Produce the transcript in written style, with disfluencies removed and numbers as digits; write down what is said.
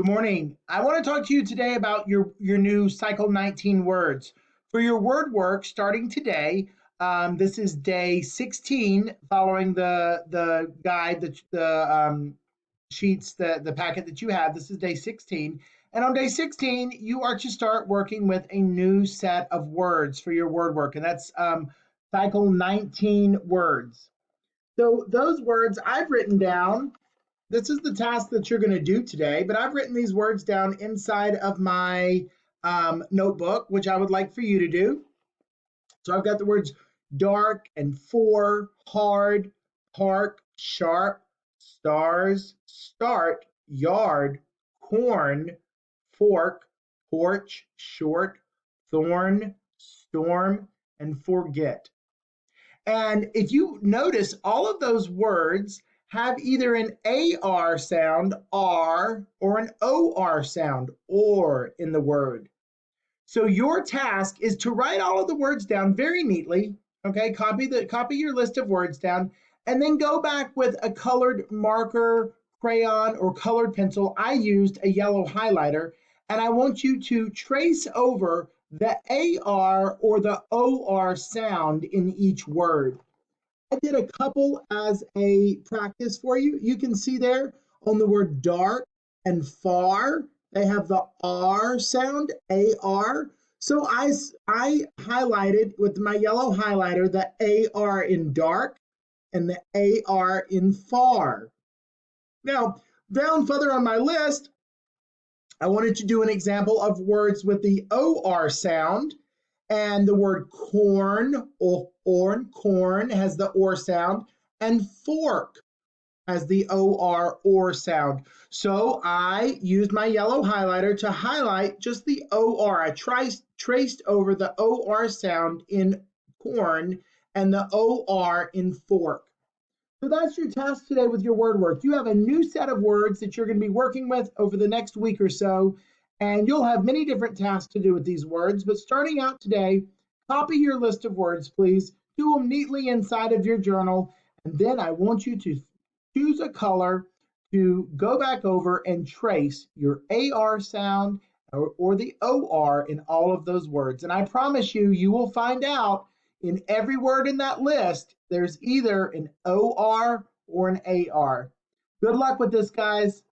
Good morning. I want to talk to you today about your new Cycle 19 words. For your word work starting today, this is day 16 following the guide, the sheets, the packet that you have. This is day 16. And on day 16, you are to start working with a new set of words for your word work. And that's Cycle 19 words. So those words I've written down. This is the task that you're going to do today, but I've written these words down inside of my notebook, which I would like for you to do. So I've got the words dark and for, hard, park, sharp, stars, start, yard, corn, fork, porch, short, thorn, storm, and forget. And if you notice, all of those words have either an AR sound, R, or an OR sound, or in the word. So your task is to write all of the words down very neatly. Okay, copy your list of words down, and then go back with a colored marker, crayon, or colored pencil. I used a yellow highlighter, and I want you to trace over the AR or the OR sound in each word. I did a couple as a practice for you. You can see there on the word dark and far, they have the R sound, AR. So I highlighted with my yellow highlighter the AR in dark and the AR in far. Now, down further on my list, I wanted to do an example of words with the OR sound. And the word corn or corn has the or sound, and fork has the or sound. So I used my yellow highlighter to highlight just the or. I traced over the or sound in corn and the or in fork. So that's your task today with your word work. You have a new set of words that you're going to be working with over the next week or so, and you'll have many different tasks to do with these words. But starting out today, copy your list of words, please. Do them neatly inside of your journal, and then I want you to choose a color to go back over and trace your AR sound or the OR in all of those words. And I promise you, you will find out in every word in that list, there's either an OR or an AR. Good luck with this, guys.